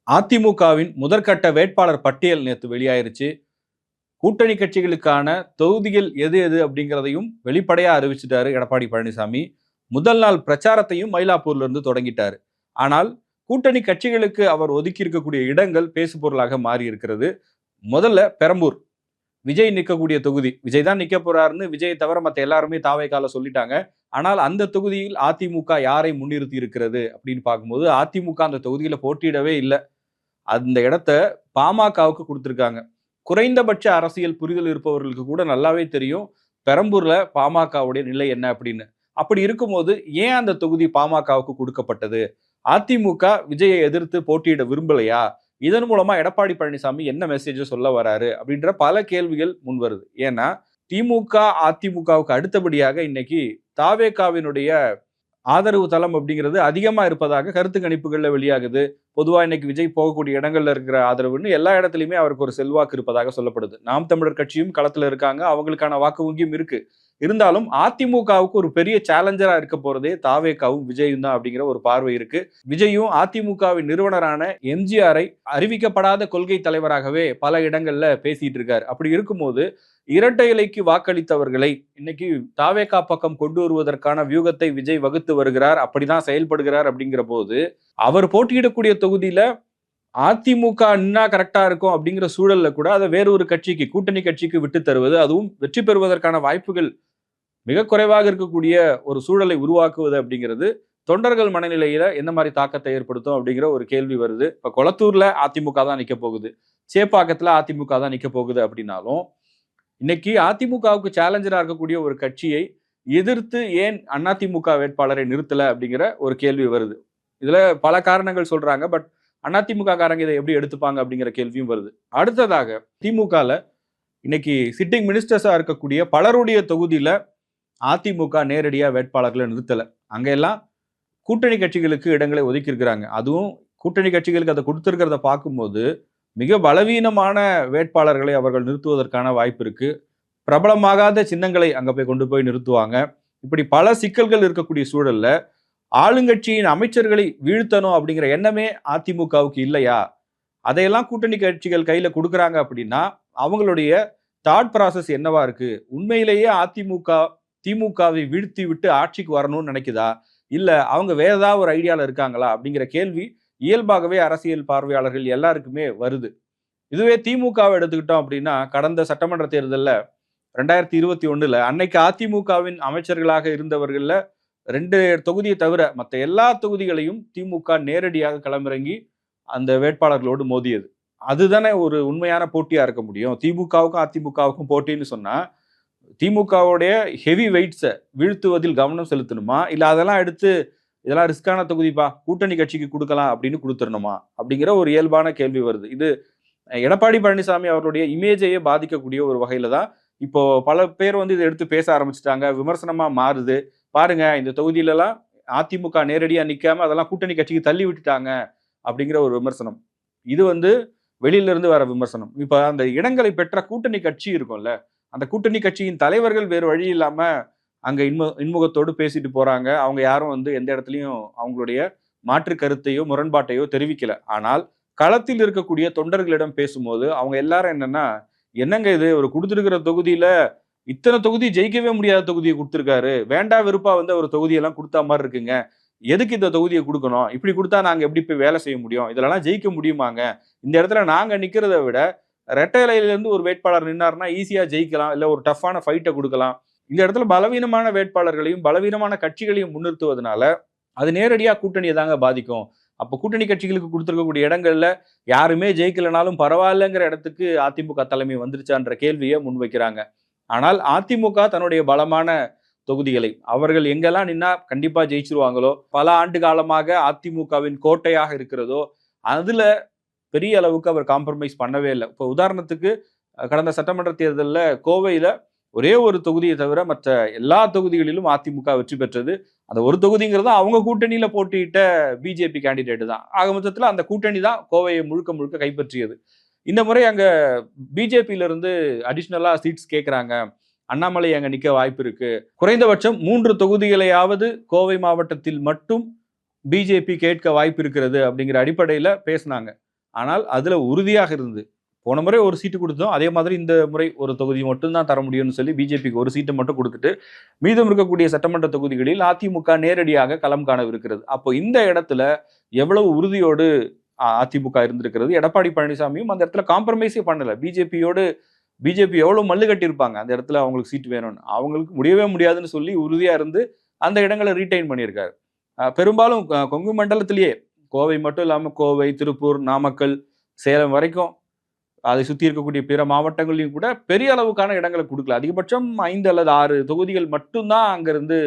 அதிமுகவின் முதற்கட்ட வேட்பாளர் பட்டியல் நேத்து வெளியாயிருச்சு. கூட்டணி கட்சிகளுக்கான தொகுதிகள் எது எது அப்படிங்கிறதையும் வெளிப்படையா அறிவிச்சிட்டாரு எடப்பாடி பழனிசாமி. முதல் நாள் பிரச்சாரத்தையும் மயிலாப்பூர்ல இருந்து தொடங்கிட்டாரு. ஆனால் கூட்டணி கட்சிகளுக்கு அவர் ஒதுக்கி இருக்கக்கூடிய இடங்கள் பேசு பொருளாக மாறி இருக்கிறது. முதல்ல பெரம்பூர் விஜய் நிற்கக்கூடிய தொகுதி. விஜய் தான் நிக்க போறாருன்னு விஜயை தவிர மற்ற எல்லாருமே தாவேக்கால சொல்லிட்டாங்க. ஆனால் அந்த தொகுதியில் அதிமுக யாரை முன்னிறுத்தி இருக்கிறது அப்படின்னு பார்க்கும்போது அதிமுக அந்த தொகுதியில போட்டியிடவே இல்லை. அந்த இடத்த பாமகவுக்கு கொடுத்திருக்காங்க. குறைந்தபட்ச அரசியல் புரிதல் இருப்பவர்களுக்கு கூட நல்லாவே தெரியும் பெரம்பூர்ல பாமகவுடைய நிலை என்ன அப்படின்னு. அப்படி இருக்கும்போது ஏன் அந்த தொகுதி பாமகவுக்கு கொடுக்கப்பட்டது? அதிமுக விஜயை எதிர்த்து போட்டியிட விரும்பலையா? இதன் மூலமா எடப்பாடி பழனிசாமி என்ன மெசேஜ் சொல்ல வராரு அப்படின்ற பல கேள்விகள் முன் வருது. ஏன்னா திமுக அதிமுகவுக்கு அடுத்தபடியாக இன்னைக்கு தாவேகாவினுடைய ஆதரவு தளம் அப்படிங்கிறது அதிகமா இருப்பதாக கருத்து கணிப்புகள்ல வெளியாகுது. பொதுவா இன்னைக்கு விஜய் போகக்கூடிய இடங்கள்ல இருக்கிற ஆதரவுன்னு எல்லா இடத்துலயுமே அவருக்கு ஒரு செல்வாக்கு இருப்பதாக சொல்லப்படுது. நாம் தமிழர் கட்சியும் களத்துல இருக்காங்க, அவங்களுக்கான வாக்கு வங்கியும் இருக்கு. இருந்தாலும் அதிமுகவுக்கு ஒரு பெரிய சேலஞ்சரா இருக்க போறதே தாவேகாவும் விஜயும் தான் அப்படிங்கிற ஒரு பார்வை இருக்கு. விஜயும் அதிமுகவின் நிறுவனரான எம்ஜிஆரை அறிவிக்கப்படாத கொள்கை தலைவராகவே பல இடங்கள்ல பேசிட்டு இருக்காரு. அப்படி இருக்கும்போது இரட்டை இலைக்கு வாக்களித்தவர்களை இன்னைக்கு தாவேகா பக்கம் கொண்டு வருவதற்கான வியூகத்தை விஜய் வகுத்து வருகிறார், அப்படிதான் செயல்படுகிறார். அப்படிங்கிற போது அவர் போட்டியிடக்கூடிய தொகுதியில அதிமுக நின்னா கரெக்டா இருக்கும் அப்படிங்கிற சூழல்ல கூட அதை வேற ஒரு கட்சிக்கு, கூட்டணி கட்சிக்கு விட்டு தருவது, அதுவும் வெற்றி பெறுவதற்கான வாய்ப்புகள் மிக குறைவாக இருக்கக்கூடிய ஒரு சூழலை உருவாக்குவது அப்படிங்கிறது தொண்டர்கள் மனநிலையில என்ன மாதிரி தாக்கத்தை ஏற்படுத்தும் அப்படிங்கிற ஒரு கேள்வி வருது. இப்ப கொளத்தூர்ல அதிமுக தான் நிக்க போகுது, சேப்பாக்கத்துல அதிமுக தான் நிக்க போகுது அப்படின்னாலும் இன்னைக்கு அதிமுகவுக்கு சேலஞ்சரா இருக்கக்கூடிய ஒரு கட்சியை எதிர்த்து ஏன் அதிமுக வேட்பாளரை நிறுத்தல அப்படிங்கிற ஒரு கேள்வி வருது. இதுல பல காரணங்கள் சொல்றாங்க. பட் அதிமுக காரங்க இதை எப்படி எடுத்துப்பாங்க அப்படிங்கிற கேள்வியும் வருது. அடுத்ததாக திமுகல இன்னைக்கு சிட்டிங் மினிஸ்டர்ஸா இருக்கக்கூடிய பலருடைய தொகுதியில அதிமுக நேரடியா வேட்பாளர்களை நிறுத்தல. அங்க எல்லாம் கூட்டணி கட்சிகளுக்கு இடங்களை ஒதுக்கி இருக்கிறாங்க. அதுவும் கூட்டணி கட்சிகளுக்கு அதை கொடுத்திருக்கிறத பார்க்கும்போது மிக பலவீனமான வேட்பாளர்களை அவர்கள் நிறுத்துவதற்கான வாய்ப்பு இருக்கு. பிரபலமாகாத சின்னங்களை அங்க போய் கொண்டு போய் நிறுத்துவாங்க. இப்படி பல சிக்கல்கள் இருக்கக்கூடிய சூழல்ல ஆளுங்கட்சியின் அமைச்சர்களை வீழ்த்தணும் அப்படிங்கிற எண்ணமே அதிமுகவுக்கு இல்லையா? அதையெல்லாம் கூட்டணி கட்சிகள் கையில கொடுக்குறாங்க அப்படின்னா அவங்களுடைய தாட் ப்ராசஸ் என்னவா இருக்கு? உண்மையிலேயே அதிமுக திமுகவை வீழ்த்தி விட்டு ஆட்சிக்கு வரணும்னு நினைக்குதா? இல்ல அவங்க வேற ஏதாவது ஒரு ஐடியால இருக்காங்களா? அப்படிங்கிற கேள்வி இயல்பாகவே அரசியல் பார்வையாளர்கள் எல்லாருக்குமே வருது. இதுவே திமுகவை எடுத்துக்கிட்டோம் அப்படின்னா கடந்த சட்டமன்ற தேர்தலில் 2021 அன்னைக்கு அதிமுகவின் அமைச்சர்களாக இருந்தவர்கள்ல 2 தொகுதியை தவிர மற்ற எல்லா தொகுதிகளையும் திமுக நேரடியாக களமிறங்கி அந்த வேட்பாளர்களோடு மோதியது. அதுதானே ஒரு உண்மையான போட்டியா இருக்க முடியும். திமுகவுக்கும் அதிமுகவுக்கும் போட்டின்னு சொன்னா திமுகவுடைய ஹெவி வெயிட்ஸை வீழ்த்துவதில் கவனம் செலுத்தணுமா, இல்ல அதெல்லாம் எடுத்து இதெல்லாம் ரிஸ்கான தொகுதிப்பா கூட்டணி கட்சிக்கு கொடுக்கலாம் அப்படின்னு கொடுத்துடணுமா அப்படிங்கிற ஒரு இயல்பான கேள்வி வருது. இது எடப்பாடி பழனிசாமி அவருடைய இமேஜையே பாதிக்கக்கூடிய ஒரு வகையில தான் இப்போ பல பேர் இதை எடுத்து பேச ஆரம்பிச்சுட்டாங்க. விமர்சனமா மாறுது. பாருங்க இந்த தொகுதியிலலாம் அதிமுக நேரடியா நிக்காம அதெல்லாம் கூட்டணி கட்சிக்கு தள்ளி விட்டுட்டாங்க அப்படிங்கிற ஒரு விமர்சனம். இது வெளியில இருந்து வர விமர்சனம். இப்ப அந்த இடங்களை பெற்ற கூட்டணி கட்சி இருக்கும்ல, அந்த கூட்டணி கட்சியின் தலைவர்கள் வேறு வழி இல்லாம அங்க இன்முகத்தோடு பேசிட்டு போறாங்க. அவங்க யாரும் எந்த இடத்துலயும் அவங்களுடைய மாற்று கருத்தையோ முரண்பாட்டையோ தெரிவிக்கல. ஆனால் களத்தில் இருக்கக்கூடிய தொண்டர்களிடம் பேசும்போது அவங்க எல்லாரும் என்னங்க இது ஒரு கொடுத்திருக்கிற தொகுதியில இத்தனை தொகுதி ஜெயிக்கவே முடியாத தொகுதியை கொடுத்திருக்காரு, வேண்டா வெறுப்பா ஒரு தொகுதியெல்லாம் கொடுத்தா மாதிரி இருக்குங்க, எதுக்கு இந்த தொகுதியை கொடுக்கணும், இப்படி கொடுத்தா நாங்க எப்படி போய் வேலை செய்ய முடியும், இதெல்லாம் ஜெயிக்க முடியுமாங்க, இந்த இடத்துல நாங்க நிக்கிறத விட ரெட்டை இலையில இருந்து ஒரு வேட்பாளர் நின்னாருன்னா ஈஸியா ஜெயிக்கலாம், இல்ல ஒரு டஃப்பான ஃபைட்டை கொடுக்கலாம். இந்த இடத்துல பலவீனமான வேட்பாளர்களையும் பலவீனமான கட்சிகளையும் முன்னிறுத்துவதனால அது நேரடியா கூட்டணியை தாங்க பாதிக்கும். அப்ப கூட்டணி கட்சிகளுக்கு கொடுத்திருக்கக்கூடிய இடங்கள்ல யாருமே ஜெயிக்கலனாலும் பரவாயில்லைங்கிற இடத்துக்கு அதிமுக தலைமை வந்துருச்சான்ற கேள்வியை முன்வைக்கிறாங்க. ஆனால் அதிமுக தன்னுடைய பலமான தொகுதிகளை அவர்கள் எங்கெல்லாம் நின்னா கண்டிப்பா ஜெயிச்சிருவாங்களோ, பல ஆண்டு காலமாக அதிமுகவின் கோட்டையாக இருக்கிறதோ அதுல பெரிய அளவுக்கு அவர் காம்ப்ரமைஸ் பண்ணவே இல்லை. இப்போ உதாரணத்துக்கு கடந்த சட்டமன்ற தேர்தலில் கோவையில ஒரே ஒரு தொகுதியை தவிர மற்ற எல்லா தொகுதிகளிலும் அதிமுக வெற்றி பெற்றது. அந்த ஒரு தொகுதிங்கிறது அவங்க கூட்டணியில போட்டியிட்ட பிஜேபி கேண்டிடேட் தான். ஆக மொத்தத்தில் அந்த கூட்டணி தான் கோவையை முழுக்க முழுக்க கைப்பற்றியது. இந்த முறை அங்க பிஜேபியில இருந்து அடிஷ்னலா சீட்ஸ் கேட்கிறாங்க, அண்ணாமலை அங்க நிக்க வாய்ப்பு இருக்கு, குறைந்தபட்சம் 3 தொகுதிகளையாவது கோவை மாவட்டத்தில் மட்டும் பிஜேபி கேட்க வாய்ப்பு இருக்கிறது அப்படிங்கிற அடிப்படையில பேசினாங்க. ஆனால் அதுல உறுதியாக இருந்து போன முறை ஒரு சீட்டு கொடுத்தோம், அதே மாதிரி இந்த முறை ஒரு தொகுதி மட்டும்தான் தர முடியும்னு சொல்லி பிஜேபிக்கு ஒரு சீட்டை மட்டும் கொடுத்துட்டு மீதம் இருக்கக்கூடிய சட்டமன்ற தொகுதிகளில் அதிமுக நேரடியாக களம் காணவிருக்கிறது. அப்போ இந்த இடத்துல எவ்வளவு உறுதியோடு அதிமுக இருந்திருக்கிறது. எடப்பாடி பழனிசாமியும் அந்த இடத்துல காம்ப்ரமைஸே பண்ணல. பிஜேபி எவ்வளவு மல்லு கட்டியிருப்பாங்க அந்த இடத்துல அவங்களுக்கு சீட் வேணும்னு. அவங்களுக்கு முடியவே முடியாதுன்னு சொல்லி உறுதியா இருந்து அந்த இடங்களை ரீடைன் பண்ணியிருக்காரு. பெரும்பாலும் கொங்கு மண்டலத்திலேயே கோவை மட்டும் இல்லாமல் கோவை, திருப்பூர், நாமக்கல், சேலம் வரைக்கும் அதை சுற்றி இருக்கக்கூடிய பிற மாவட்டங்களையும் கூட பெரிய அளவுக்கான இடங்களை கொடுக்கல. அதிகபட்சம் 5 அல்லது 6 தொகுதிகள் மட்டும்தான் அங்கிருந்து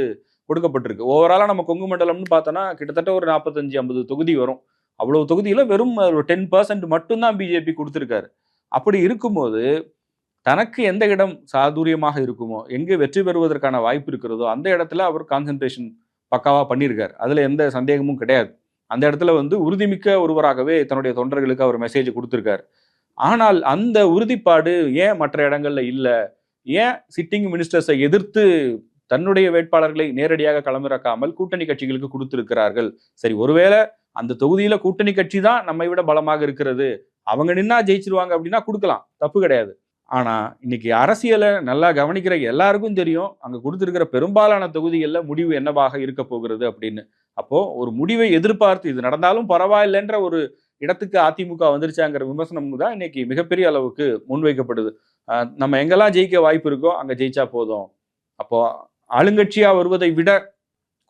கொடுக்கப்பட்டிருக்கு. ஓவராலாக நம்ம கொங்கு மண்டலம்னு பார்த்தோன்னா கிட்டத்தட்ட ஒரு 45-50 தொகுதி வரும். அவ்வளவு தொகுதியில் வெறும் ஒரு 10% மட்டும்தான் பிஜேபி கொடுத்துருக்காரு. அப்படி இருக்கும்போது தனக்கு எந்த இடம் சாதுரியமாக இருக்குமோ, எங்கே வெற்றி பெறுவதற்கான வாய்ப்பு இருக்கிறதோ அந்த இடத்துல அவர் கான்சன்ட்ரேஷன் பக்காவா பண்ணியிருக்காரு. அதுல எந்த சந்தேகமும் கிடையாது. அந்த இடத்துல உறுதிமிக்க ஒருவராகவே தன்னுடைய தொண்டர்களுக்கு அவர் மெசேஜ் கொடுத்திருக்காரு. ஆனால் அந்த உறுதிப்பாடு ஏன் மற்ற இடங்கள்ல இல்ல? ஏன் சிட்டிங் மினிஸ்டர்ஸை எதிர்த்து தன்னுடைய வேட்பாளர்களை நேரடியாக களமிறக்காமல் கூட்டணி கட்சிகளுக்கு கொடுத்திருக்கிறார்கள்? சரி, ஒருவேளை அந்த தொகுதியில கூட்டணி கட்சி தான் நம்மை விட பலமாக இருக்கிறது, அவங்க நின்னா ஜெயிச்சிருவாங்க அப்படின்னா கொடுக்கலாம், தப்பு கிடையாது. ஆனா இன்னைக்கு அரசியலை நல்லா கவனிக்கிற எல்லாருக்கும் தெரியும் அங்க கொடுத்திருக்கிற பெரும்பாலான தொகுதிகளில் முடிவு என்னவாக இருக்க போகிறது அப்படின்னு. அப்போ ஒரு முடிவை எதிர்பார்த்து இது நடந்தாலும் பரவாயில்லைன்ற ஒரு இடத்துக்கு அதிமுக வந்துருச்சாங்கிற விமர்சனம் தான் இன்னைக்கு மிகப்பெரிய அளவுக்கு முன்வைக்கப்படுது. நம்ம எங்கெல்லாம் ஜெயிக்க வாய்ப்பு இருக்கோ அங்க ஜெயிச்சா போதும். அப்போ ஆளுங்கட்சியா வருவதை விட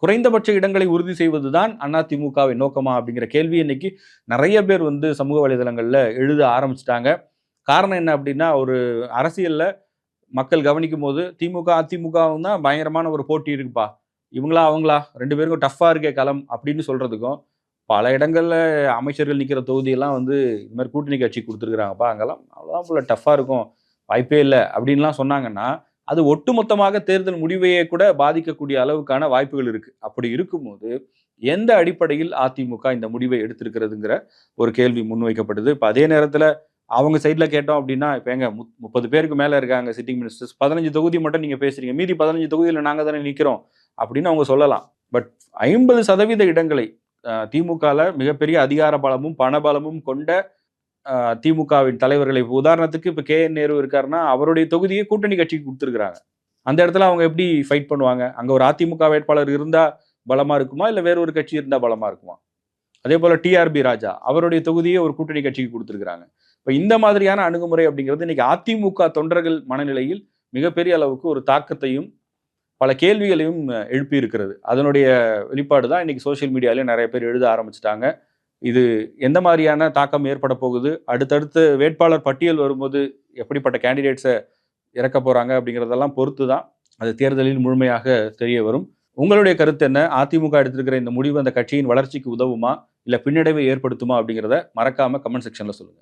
குறைந்தபட்ச இடங்களை உறுதி செய்வதுதான் அதிமுகவின் நோக்கமா அப்படிங்கிற கேள்வி இன்னைக்கு நிறைய பேர் சமூக வலைதளங்கள்ல எழுத ஆரம்பிச்சிட்டாங்க. காரணம் என்ன அப்படின்னா, ஒரு அரசியல்ல மக்கள் கவனிக்கும் போது திமுக அதிமுகவும் தான் பயங்கரமான ஒரு போட்டி இருக்குப்பா, இவங்களா அவங்களா 2 பேருக்கும் டஃப்பா இருக்கே களம் அப்படின்னு சொல்றதுக்கும், பல இடங்கள்ல அமைச்சர்கள் நிற்கிற தொகுதியெல்லாம் இது மாதிரி கூட்டணி கட்சி கொடுத்துருக்குறாங்கப்பா, அங்கெல்லாம் அவ்வளோதான் போல டஃப்பா இருக்கும், வாய்ப்பே இல்லை அப்படின்லாம் சொன்னாங்கன்னா அது ஒட்டுமொத்தமாக தேர்தல் முடிவையே கூட பாதிக்கக்கூடிய அளவுக்கான வாய்ப்புகள் இருக்கு. அப்படி இருக்கும்போது எந்த அடிப்படையில் அதிமுக இந்த முடிவை எடுத்திருக்கிறதுங்கிற ஒரு கேள்வி முன்வைக்கப்படுது. இப்போ அதே நேரத்தில் அவங்க சைடில் கேட்டோம் அப்படின்னா, இப்போ எங்க 30 பேருக்கு மேலே இருக்காங்க சிட்டிங் மினிஸ்டர்ஸ், 15 தொகுதி மட்டும் நீங்கள் பேசுறீங்க, மீதி 15 தொகுதியில் நாங்கள் தானே நிற்கிறோம் அப்படின்னு அவங்க சொல்லலாம். பட் 50% இடங்களை திமுகவில் மிகப்பெரிய அதிகார பலமும் பணபலமும் கொண்ட திமுகவின் தலைவர்களை, உதாரணத்துக்கு இப்போ KN நேரு இருக்காருன்னா அவருடைய தொகுதியை கூட்டணி கட்சிக்கு கொடுத்துருக்குறாங்க. அந்த இடத்துல அவங்க எப்படி ஃபைட் பண்ணுவாங்க? அங்கே ஒரு அதிமுக வேட்பாளர் இருந்தால் பலமா இருக்குமா, இல்லை வேற ஒரு கட்சி இருந்தால் பலமா இருக்குமா? அதே போல TRB ராஜா அவருடைய தொகுதியை ஒரு கூட்டணி கட்சிக்கு கொடுத்துருக்குறாங்க. இப்போ இந்த மாதிரியான அணுகுமுறை அப்படிங்கிறது இன்னைக்கு அதிமுக தொண்டர்கள் மனநிலையில் மிகப்பெரிய அளவுக்கு ஒரு தாக்கத்தையும் பல கேள்விகளையும் எழுப்பி இருக்கிறது. அதனுடைய வெளிப்பாடு தான் இன்னைக்கு சோசியல் மீடியாலையும் நிறைய பேர் எழுத ஆரம்பிச்சிட்டாங்க. இது எந்த மாதிரியான தாக்கம் ஏற்பட போகுது, அடுத்தடுத்து வேட்பாளர் பட்டியல் வரும்போது எப்படிப்பட்ட கேண்டிடேட்ஸை இறக்க போறாங்க அப்படிங்கிறதெல்லாம் பொறுத்து தான் அது தேர்தலில் முழுமையாக தெரிய வரும். உங்களுடைய கருத்து என்ன? அதிமுக எடுத்திருக்கிற இந்த முடிவு அந்த கட்சியின் வளர்ச்சிக்கு உதவுமா, இல்லை பின்னடைவை ஏற்படுத்துமா அப்படிங்கிறத மறக்காம கமெண்ட் செக்ஷன்ல சொல்லுங்க.